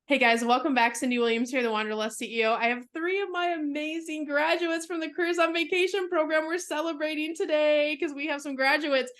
Hey guys, welcome back. Cyndi Williams here, the Wanderlust CEO. I have three of my amazing graduates from the Careers on Vacation program we're celebrating today because we have some graduates.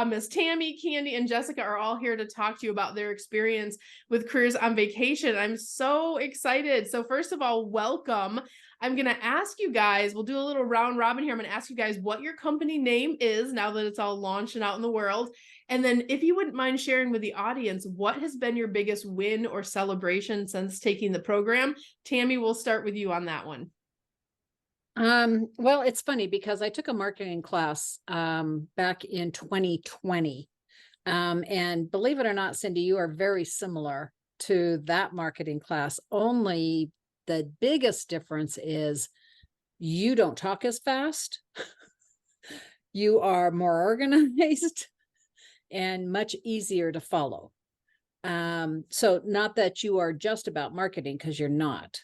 Miss Tammy, Candi, and Jessica are all here to talk to you about their experience with Careers on Vacation. I'm so excited. So first of all, welcome. I'm going to ask you guys, we'll do a little round robin here. I'm going to ask you guys what your company name is now that it's all launched and out in the world. And then if you wouldn't mind sharing with the audience, what has been your biggest win or celebration since taking the program? Tammy, we'll start with you on that one. Well, it's funny because I took a marketing class back in 2020. And believe it or not, Cyndi, you are very similar to that marketing class. Only the biggest difference is you don't talk as fast. You are more organized and much easier to follow. So not that you are just about marketing, because you're not.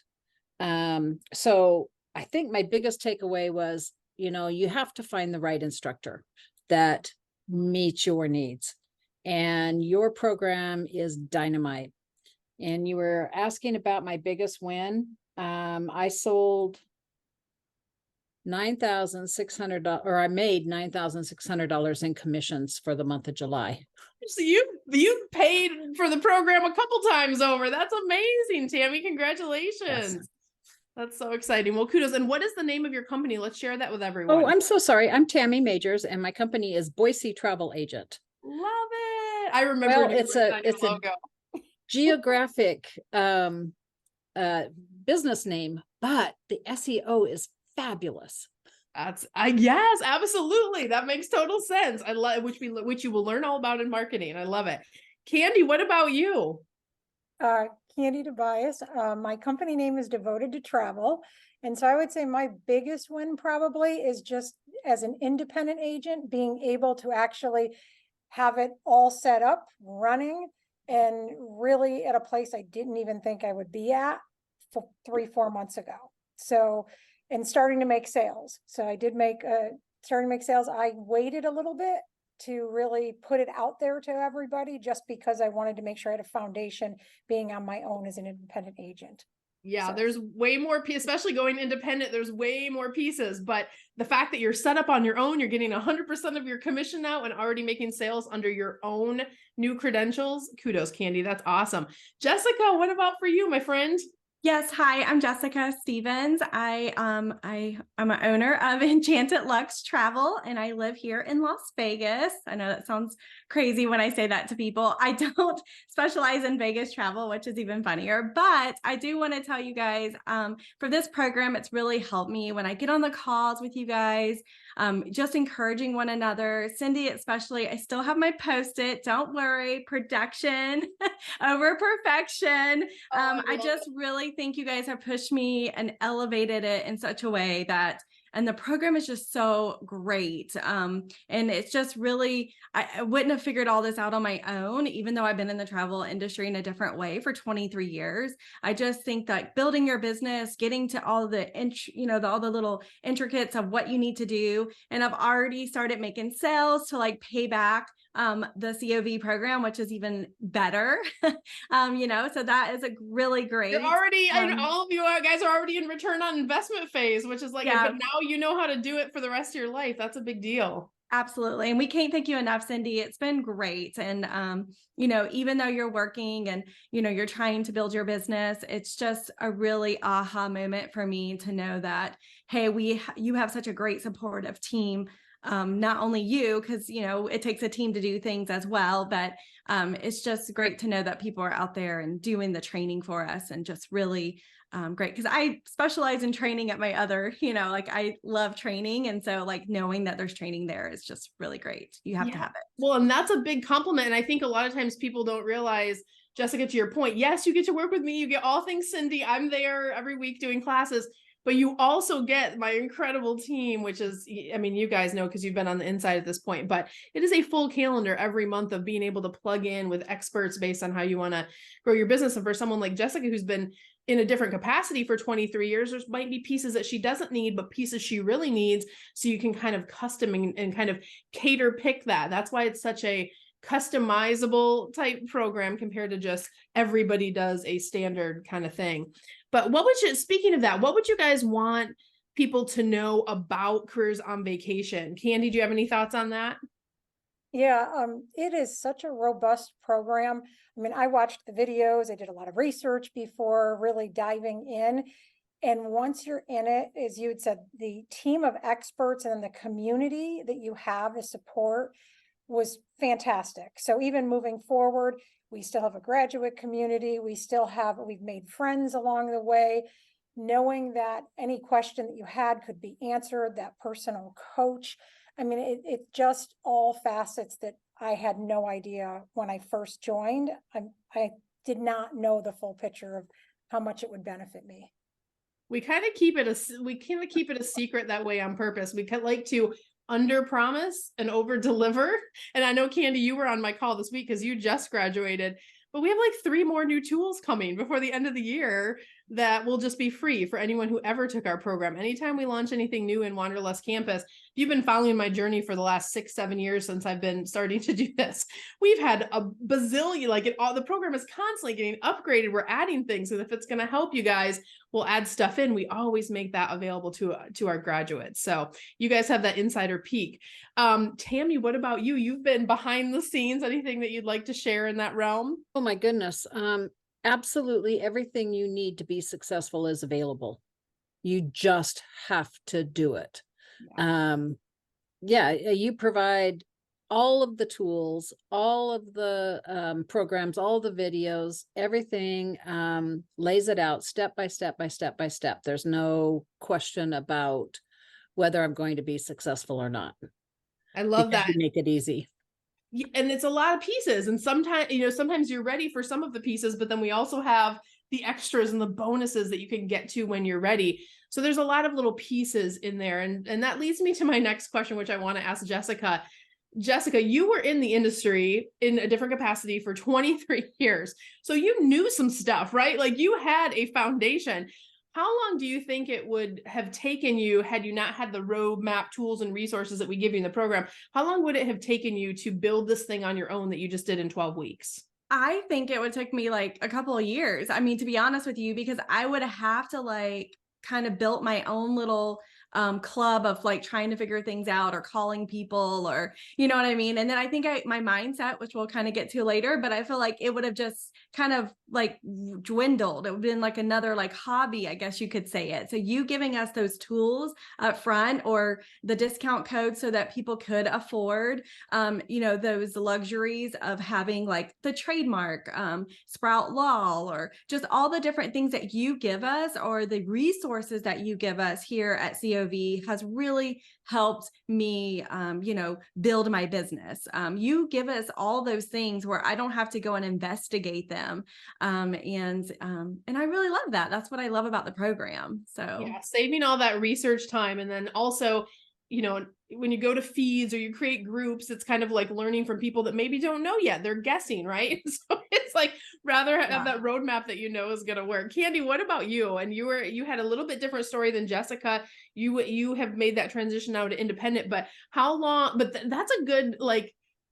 So I think my biggest takeaway was, you have to find the right instructor that meets your needs. And your program is dynamite. And you were asking about my biggest win. I sold $9,600, or I made $9,600 in commissions for the month of July. So you paid for the program a couple times over. That's amazing, Tammy. Congratulations. Yes. That's so exciting. Well, kudos. And what is the name of your company? Let's share that with everyone. Oh, I'm so sorry. I'm Tammy Majors, and my company is Boise Travel Agent. Love it. I remember. Well, it's a geographic business name, but the SEO is fabulous. Yes, absolutely. That makes total sense. I love which you will learn all about in marketing. I love it. Candi, what about you? Candi Tobias. My company name is Devoted to Travel. And so I would say my biggest win probably is just as an independent agent, being able to actually have it all set up, running, and really at a place I didn't even think I would be at 3-4 months ago. So, and starting to make sales. So I did starting to make sales. I waited a little bit to really put it out there to everybody, just because I wanted to make sure I had a foundation being on my own as an independent agent. Yeah, so there's way more, especially going independent, there's way more pieces. But the fact that you're set up on your own, you're getting 100% of your commission now and already making sales under your own new credentials. Kudos, Candi. That's awesome. Jessica, what about for you, my friend? Yes, hi, I'm Jessica Stevens. I'm an owner of Enchanted Lux Travel, and I live here in Las Vegas. I know that sounds crazy when I say that to people. I don't specialize in Vegas travel, which is even funnier, but I do want to tell you guys, for this program, it's really helped me when I get on the calls with you guys, just encouraging one another. Cyndi, especially, I still have my Post-it. Don't worry, production over perfection. I just really think you guys have pushed me and elevated it in such a way that, and the program is just so great. And it's just really, I wouldn't have figured all this out on my own, even though I've been in the travel industry in a different way for 23 years. I just think that building your business, getting to all the, all the little intricates of what you need to do. And I've already started making sales to like pay back the COV program, which is even better. So that is a really great. You're already, all of you guys are already in return on investment phase, which is like, yeah. But now you know how to do it for the rest of your life. That's a big deal. Absolutely. And we can't thank you enough, Cyndi. It's been great. And, even though you're working and, you're trying to build your business, it's just a really aha moment for me to know that, hey, you have such a great supportive team. Not only you, because, it takes a team to do things as well, but it's just great to know that people are out there and doing the training for us, and just really great, because I specialize in training at my other, I love training. And so knowing that there's training there is just really great. You have to have it. Well, and that's a big compliment. And I think a lot of times people don't realize, Jessica, to your point, yes, you get to work with me. You get all things Cyndi. I'm there every week doing classes. But you also get my incredible team, which is, you guys know because you've been on the inside at this point, but it is a full calendar every month of being able to plug in with experts based on how you want to grow your business. And for someone like Jessica, who's been in a different capacity for 23 years, there might be pieces that she doesn't need, but pieces she really needs. So you can kind of custom and kind of cater pick that. That's why it's such a customizable type program compared to just everybody does a standard kind of thing. But what would you, speaking of that, what would you guys want people to know about Careers on Vacation? Candi, do you have any thoughts on that? Yeah, it is such a robust program. I mean, I watched the videos, I did a lot of research before really diving in. And once you're in it, as you had said, the team of experts and the community that you have as support was fantastic. So even moving forward, we still have a graduate community. We've made friends along the way, knowing that any question that you had could be answered, that personal coach. I mean, it just all facets that I had no idea when I first joined. I did not know the full picture of how much it would benefit me. We kind of keep it a secret that way on purpose. We could like to under promise and over deliver. And I know, Candi, you were on my call this week because you just graduated, but we have like 3 more new tools coming before the end of the year that will just be free for anyone who ever took our program. Anytime we launch anything new in Wanderlust campus, you've been following my journey for the last 6-7 years since I've been starting to do this. We've had a bazillion, the program is constantly getting upgraded. We're adding things. And if it's going to help you guys, we'll add stuff in. We always make that available to our graduates. So you guys have that insider peek. Tammy, what about you? You've been behind the scenes. Anything that you'd like to share in that realm? Oh my goodness. Absolutely everything you need to be successful is available. You just have to do it. You provide all of the tools, all of the programs, all the videos, everything lays it out step by step by step by step. There's no question about whether I'm going to be successful or not. I love that. You make it easy. And it's a lot of pieces. And sometimes you're ready for some of the pieces, but then we also have the extras and the bonuses that you can get to when you're ready. So there's a lot of little pieces in there. And that leads me to my next question, which I want to ask Jessica. Jessica, you were in the industry in a different capacity for 23 years. So you knew some stuff, right? Like you had a foundation. How long do you think it would have taken you had you not had the roadmap tools and resources that we give you in the program? How long would it have taken you to build this thing on your own that you just did in 12 weeks? I think it would take me like a couple of years. I mean, to be honest with you, because I would have to kind of built my own little club of trying to figure things out or calling people or, you know what I mean? And then I think my mindset, which we'll kind of get to later, but I feel like it would have just kind of dwindled. It would have been another hobby, I guess you could say it. So you giving us those tools up front or the discount code so that people could afford, those luxuries of having the trademark, Sprout Law, or just all the different things that you give us or the resources that you give us here at COV has really helped me, build my business. You give us all those things where I don't have to go and investigate them. And I really love that. That's what I love about the program. So yeah, saving all that research time. And then also, when you go to feeds or you create groups, it's kind of like learning from people that maybe don't know yet. They're guessing, right? So it's rather have that roadmap that is going to work. Candi, what about you? And you had a little bit different story than Jessica. You have made that transition now to independent, but how long? But that's a good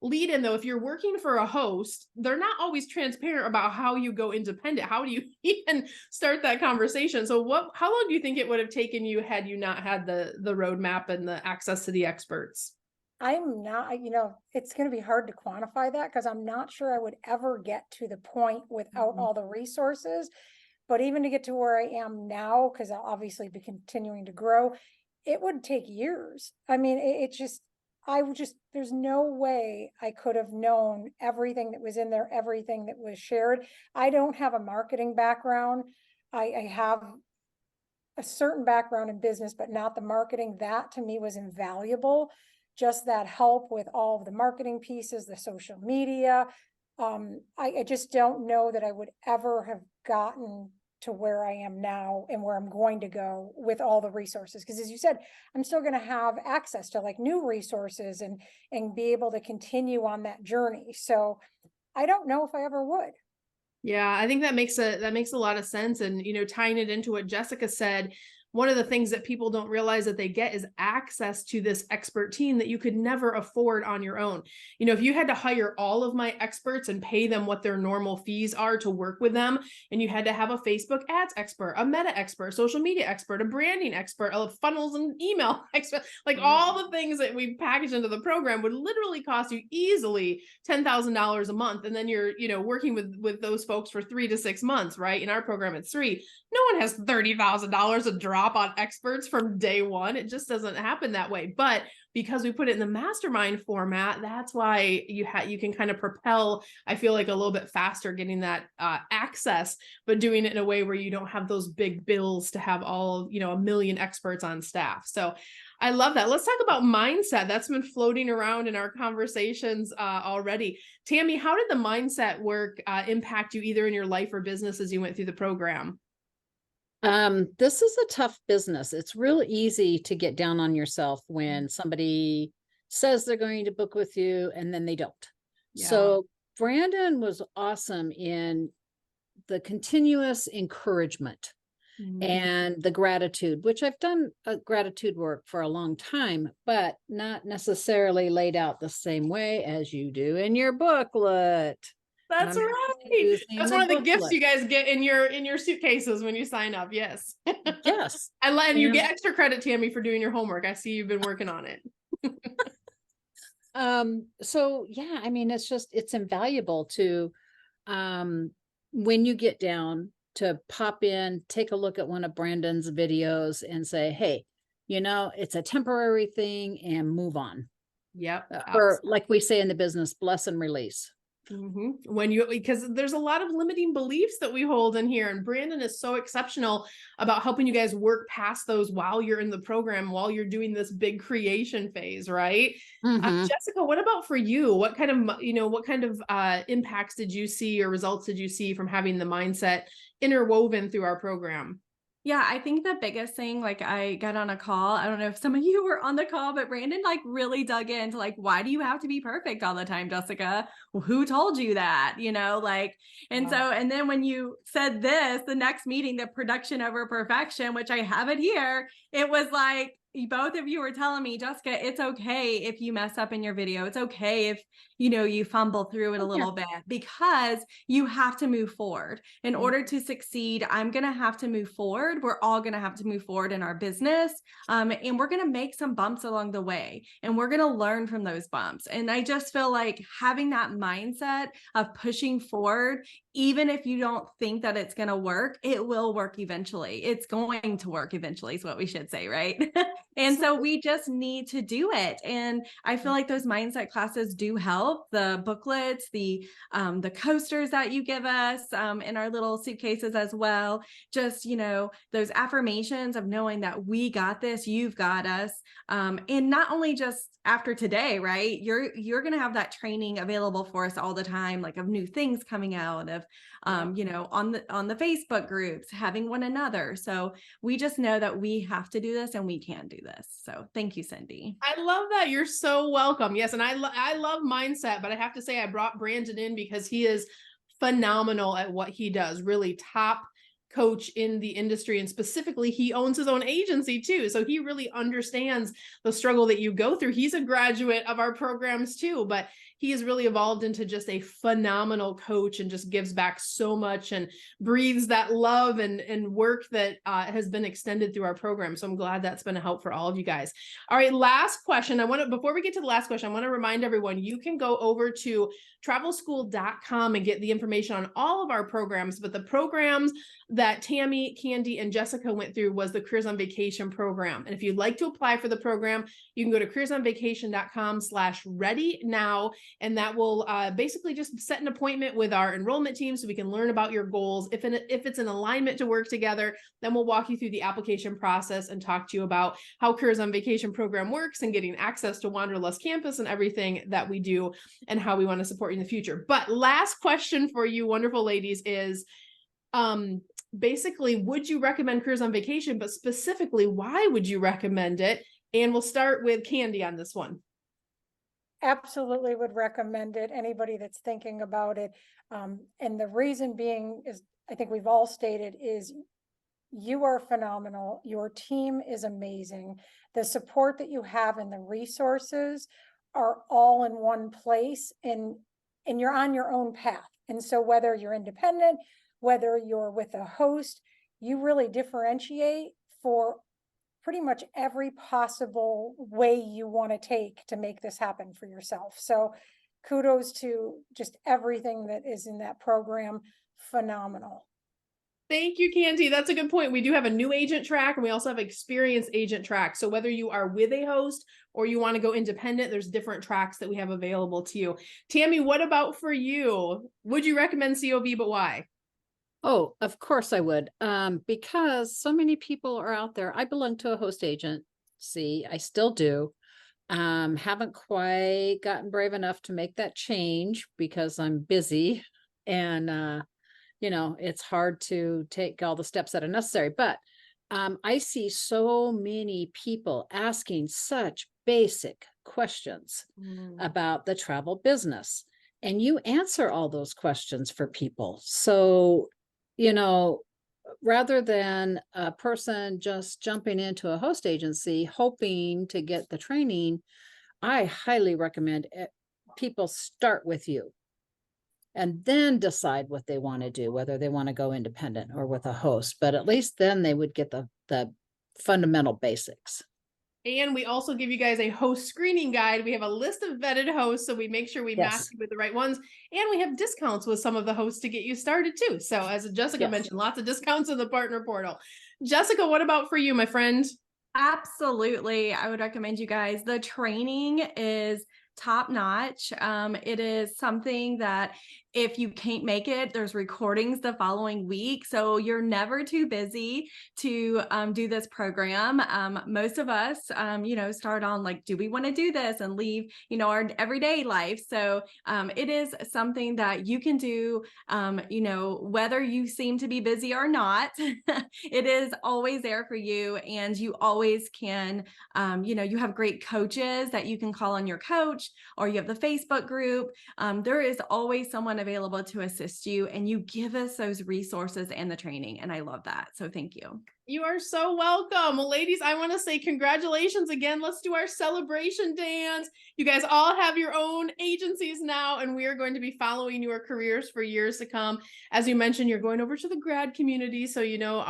lead in though. If you're working for a host, they're not always transparent about how you go independent. How do you even start that conversation? So how long do you think it would have taken you had you not had the roadmap and the access to the experts? I'm not, it's going to be hard to quantify that because I'm not sure I would ever get to the point without all the resources. But even to get to where I am now, because I'll obviously be continuing to grow, it would take years. I mean, there's no way I could have known everything that was in there, everything that was shared. I don't have a marketing background. I have a certain background in business, but not the marketing. That to me was invaluable. Just that help with all of the marketing pieces, the social media. I just don't know that I would ever have gotten to where I am now and where I'm going to go with all the resources. Because as you said, I'm still going to have access to new resources and be able to continue on that journey. So I don't know if I ever would. Yeah, I think that makes a lot of sense. And, tying it into what Jessica said, one of the things that people don't realize that they get is access to this expert team that you could never afford on your own. You know, if you had to hire all of my experts and pay them what their normal fees are to work with them, and you had to have a Facebook ads expert, a meta expert, social media expert, a branding expert, a funnels and email expert, like all the things that we package into the program would literally cost you easily $10,000 a month. And then you're, you know, working with those folks for 3 to 6 months, right? In our program, it's 3. No one has $30,000 to drop on experts from day one. It just doesn't happen that way. But because we put it in the mastermind format, that's why you can kind of propel, I feel like, a little bit faster getting that access, but doing it in a way where you don't have those big bills to have all, you know, a million experts on staff. So I love that. Let's talk about mindset. That's been floating around in our conversations already. Tammy, how did the mindset work impact you either in your life or business as you went through the program? This is a tough business. It's real easy to get down on yourself when somebody says they're going to book with you and then they don't. Yeah. So Brandon was awesome in the continuous encouragement and the gratitude, which I've done gratitude work for a long time, but not necessarily laid out the same way as you do in your booklet. That's right. That's one of the gifts you guys get in your suitcases when you sign up. Yes. Yes. And you get extra credit, Tammy, for doing your homework. I see you've been working on it. So yeah, I mean, it's invaluable to, when you get down, to pop in, take a look at one of Brandon's videos and say, hey, you know, it's a temporary thing and move on. Yep. Or like we say in the business, bless and release. Because there's a lot of limiting beliefs that we hold in here, and Brandon is so exceptional about helping you guys work past those while you're in the program, while you're doing this big creation phase, right? Jessica, what about for you? What kind of impacts did you see or results did you see from having the mindset interwoven through our program? Yeah, I think the biggest thing, like I got on a call, I don't know if some of you were on the call, but Brandon like really dug into like, why do you have to be perfect all the time, Jessica? Well, who told you that? You know, like, and so, and then when you said this, the next meeting, the production over perfection, which I have it here, it was like, both of you were telling me, Jessica, it's okay if you mess up in your video. It's okay if, you know, you fumble through it a little bit, because you have to move forward. In order to succeed, I'm going to have to move forward. We're all going to have to move forward in our business. And we're going to make some bumps along the way, and we're going to learn from those bumps. And I just feel like having that mindset of pushing forward, even if you don't think that it's going to work, it will work eventually. It's going to work eventually is what we should say, right? And so we just need to do it. And I feel like those mindset classes do help. The booklets, the coasters that you give us in our little suitcases as well. Just, you know, those affirmations of knowing that we got this, you've got us. And not only just after today, right? You're going to have that training available for us all the time, like of new things coming out of, you know, on the Facebook groups, having one another. So we just know that we have to do this and we can do this. So thank you, Cyndi. I love that. You're so welcome. Yes. And I love mindset, but I have to say I brought Brandon in because he is phenomenal at what he does. Really top coach in the industry, and specifically he owns his own agency too, so he really understands the struggle that you go through. He's a graduate of our programs too, but he has really evolved into just a phenomenal coach and just gives back so much and breathes that love and work that has been extended through our program. So I'm glad that's been a help for all of you guys. All right, last question. Before we get to the last question, I want to remind everyone, you can go over to travelschool.com and get the information on all of our programs, but the programs that Tammy, Candi, and Jessica went through was the Careers on Vacation program. And if you'd like to apply for the program, you can go to careersonvacation.com/ready now. And that will basically just set an appointment with our enrollment team so we can learn about your goals. If it's an alignment to work together, then we'll walk you through the application process and talk to you about how Careers on Vacation program works and getting access to Wanderlust Campus and everything that we do and how we want to support you in the future. But last question for you wonderful ladies is, basically, would you recommend Careers on Vacation, but specifically, why would you recommend it? And we'll start with Candi on this one. Absolutely would recommend it. Anybody that's thinking about it. And the reason being is, I think we've all stated, is you are phenomenal. Your team is amazing. The support that you have and the resources are all in one place, and you're on your own path. And so whether you're independent, whether you're with a host, you really differentiate for pretty much every possible way you want to take to make this happen for yourself. So kudos to just everything that is in that program. Phenomenal. Thank you, Candi. That's a good point. We do have a new agent track, and we also have experienced agent track. So whether you are with a host or you want to go independent, there's different tracks that we have available to you. Tammy, what about for you? Would you recommend COB, but why? Oh, of course I would. Because so many people are out there. I belong to a host agency. I still do. Haven't quite gotten brave enough to make that change because I'm busy, and it's hard to take all the steps that are necessary. But I see so many people asking such basic questions about the travel business, and you answer all those questions for people. So, rather than a person just jumping into a host agency hoping to get the training, I highly recommend people start with you and then decide what they want to do, whether they want to go independent or with a host. But at least then they would get the fundamental basics. And we also give you guys a host screening guide. We have a list of vetted hosts, so we make sure we match you with the right ones. And we have discounts with some of the hosts to get you started too. So as Jessica mentioned, lots of discounts in the partner portal. Jessica, what about for you, my friend? Absolutely. I would recommend you guys. The training is top notch. It is something that if you can't make it, there's recordings the following week. So you're never too busy to do this program. Most of us, start on like, do we want to do this and leave, our everyday life. So it is something that you can do, whether you seem to be busy or not, it is always there for you. And you always can, you have great coaches that you can call on your coach, or you have the Facebook group. There is always someone available to assist you, and you give us those resources and the training. And I love that. So thank you. You are so welcome. Well, ladies, I want to say congratulations again. Let's do our celebration dance. You guys all have your own agencies now, and we are going to be following your careers for years to come. As you mentioned, you're going over to the grad community. So, you're in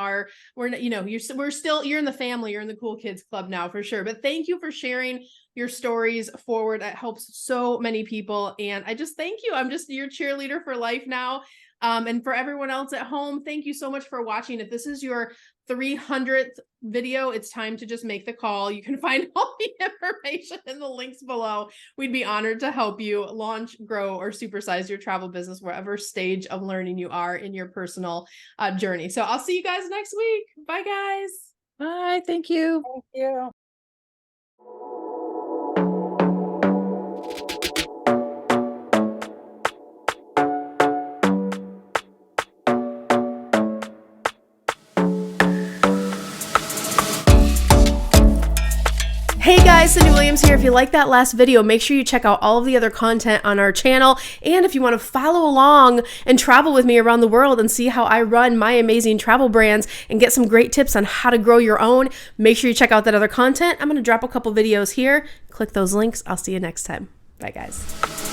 the family, you're in the Cool Kids Club now for sure. But thank you for sharing your stories forward. It helps so many people. And I just thank you. I'm just your cheerleader for life now. And for everyone else at home, thank you so much for watching. If this is your 300th video, it's time to just make the call. You can find all the information in the links below. We'd be honored to help you launch, grow, or supersize your travel business, wherever stage of learning you are in your personal journey. So I'll see you guys next week. Bye, guys. Bye. Thank you. Thank you. Hey guys, Cyndi Williams here. If you like that last video, make sure you check out all of the other content on our channel. And if you want to follow along and travel with me around the world and see how I run my amazing travel brands and get some great tips on how to grow your own, make sure you check out that other content. I'm going to drop a couple videos here. Click those links. I'll see you next time. Bye guys.